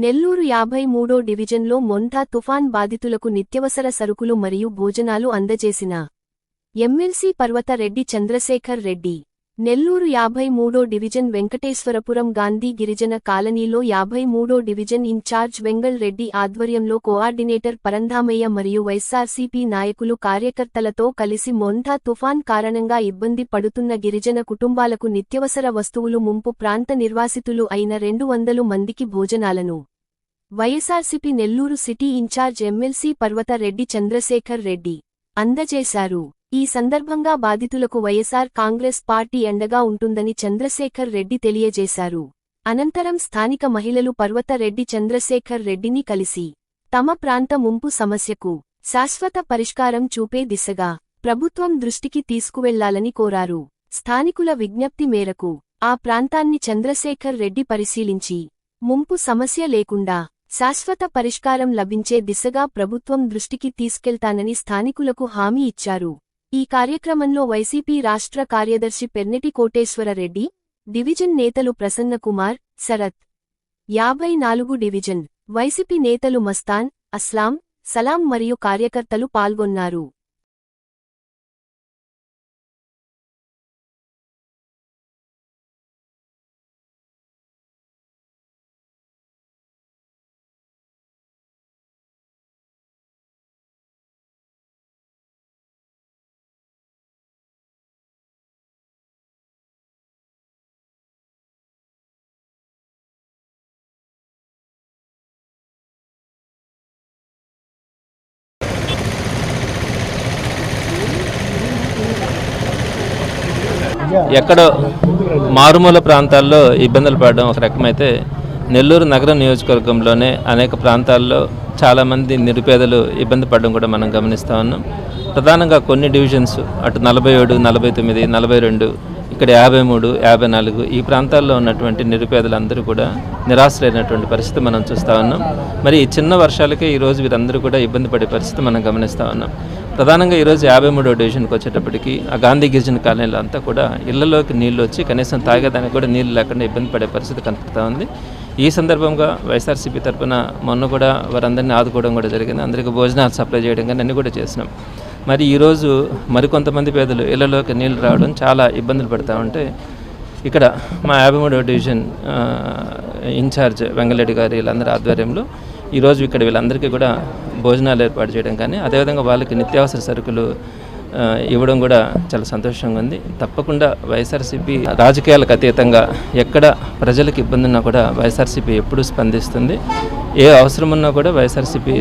నెల్లూరు 53వ డివిజన్లో మొంఠా తుఫాన్ బాధితులకు నిత్యవసర సరుకులు మరియు భోజనాలు అందజేసిన ఎమ్మెల్సీ పర్వత రెడ్డి చంద్రశేఖర్ రెడ్డి. నెల్లూరు 53వ డివిజన్ వెంకటేశ్వరపురం గాంధీ గిరిజన కాలనీలో 53వ డివిజన్ ఇన్ఛార్జ్ వెంగళ్ రెడ్డి ఆధ్వర్యంలో కోఆర్డినేటర్ పరంధామయ్య మరియు వైఎస్ఆర్సీపీ నాయకులు కార్యకర్తలతో కలిసి మొంఠా తుఫాన్ కారణంగా ఇబ్బంది పడుతున్న గిరిజన కుటుంబాలకు నిత్యవసర వస్తువులు ముంపు ప్రాంత నిర్వాసితులు అయిన 200 మందికి భోజనాలను YSRCP Nellore city in charge MLC Parvatha Reddy Chandrasekhar Reddy అందజేశారు. ఈ సందర్భంగా బాధితులకు వైఎస్ఆర్ కాంగ్రెస్ పార్టీ అండగా ఉంటుందని చంద్రశేఖర్ రెడ్డి తెలియజేశారు. అనంతరం స్థానిక మహిళలు పర్వత రెడ్డి చంద్రశేఖర్ రెడ్డిని కలిసి తమ ప్రాంత ముంపు సమస్యకు శాశ్వత పరిష్కారం చూపే దిశగా ప్రభుత్వం దృష్టికి తీసుకువెళ్లాలని కోరారు. స్థానికుల విజ్ఞప్తి మేరకు ఆ ప్రాంతాన్ని చంద్రశేఖర్ రెడ్డి పరిశీలించి ముంపు సమస్య లేకుండా శాశ్వత పరిష్కారం లభించే దిశగా ప్రభుత్వం దృష్టికి తీసుకెళ్తానని స్థానికులకు హామీ ఇచ్చారు. ఈ కార్యక్రమంలో వైసీపీ రాష్ట్ర కార్యదర్శి పెర్నెటి కోటేశ్వరరెడ్డి, డివిజన్ నేతలు ప్రసన్న కుమార్, శరత్, 54 డివిజన్ వైసీపీ నేతలు మస్తాన్, అస్లాం, సలాం మరియు కార్యకర్తలు పాల్గొన్నారు. ఎక్కడో మారుమూల ప్రాంతాల్లో ఇబ్బందులు పడడం ఒక రకమైతే, నెల్లూరు నగర నియోజకవర్గంలోనే అనేక ప్రాంతాల్లో చాలామంది నిరుపేదలు ఇబ్బంది పడడం కూడా మనం గమనిస్తూ ఉన్నాం. ప్రధానంగా కొన్ని డివిజన్స్ అటు 47, 49, 42, ఇక్కడ 53, 54 ఈ ప్రాంతాల్లో ఉన్నటువంటి నిరుపేదలందరూ కూడా నిరాశలైనటువంటి పరిస్థితి మనం చూస్తూ ఉన్నాం. మరి ఈ చిన్న వర్షాలకే ఈరోజు వీరందరూ కూడా ఇబ్బంది పడే పరిస్థితి మనం గమనిస్తూ ఉన్నాం. ప్రధానంగా ఈరోజు 53వ డివిజన్కి వచ్చేటప్పటికి ఆ గాంధీ గిరిజన కాలనీలో అంతా కూడా ఇళ్లలోకి నీళ్లు వచ్చి కనీసం తాగేదానికి కూడా నీళ్లు లేకుండా ఇబ్బంది పడే పరిస్థితి కనపడుతూ ఉంది. ఈ సందర్భంగా వైఎస్ఆర్సీపీ తరఫున మొన్న కూడా వారందరినీ ఆదుకోవడం కూడా జరిగింది. అందరికీ భోజనాలు సప్లై చేయడం కానీ అన్నీ కూడా చేసినాం. మరి ఈరోజు మరికొంతమంది పేదలు ఇళ్లలోకి నీళ్లు రావడం చాలా ఇబ్బందులు పడుతూ ఉంటే, ఇక్కడ మా 53వ డివిజన్ ఇన్ఛార్జ్ వెంగళరెడ్డి గారి వీళ్ళందరి ఆధ్వర్యంలో ఈరోజు ఇక్కడ వీళ్ళందరికీ కూడా భోజనాలు ఏర్పాటు చేయడం కానీ, అదేవిధంగా వాళ్ళకి నిత్యావసర సరుకులు ఇవ్వడం కూడా చాలా సంతోషంగా ఉంది. తప్పకుండా వైఎస్ఆర్సీపీ రాజకీయాలకు అతీతంగా ఎక్కడ ప్రజలకు ఇబ్బంది ఉన్నా కూడా వైఎస్ఆర్సీపీ ఎప్పుడూ స్పందిస్తుంది. ఏ అవసరం ఉన్నా కూడా వైఎస్ఆర్సీపీ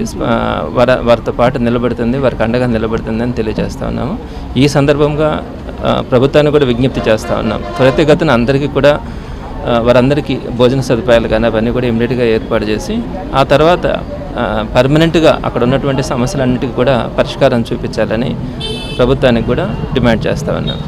వారితో పాటు నిలబడుతుంది, వారికి అండగా నిలబడుతుంది అని తెలియజేస్తూ ఉన్నాము. ఈ సందర్భంగా ప్రభుత్వాన్ని కూడా విజ్ఞప్తి చేస్తూ ఉన్నాం. త్వరితగతిన అందరికీ కూడా వారందరికీ భోజన సదుపాయాలు కానీ అవన్నీ కూడా ఇమ్మీడియట్గా ఏర్పాటు చేసి ఆ తర్వాత పర్మనెంట్గా అక్కడ ఉన్నటువంటి సమస్యలన్నిటికీ కూడా పరిష్కారం చూపించాలని ప్రభుత్వానికి కూడా డిమాండ్ చేస్తూ ఉన్నాం.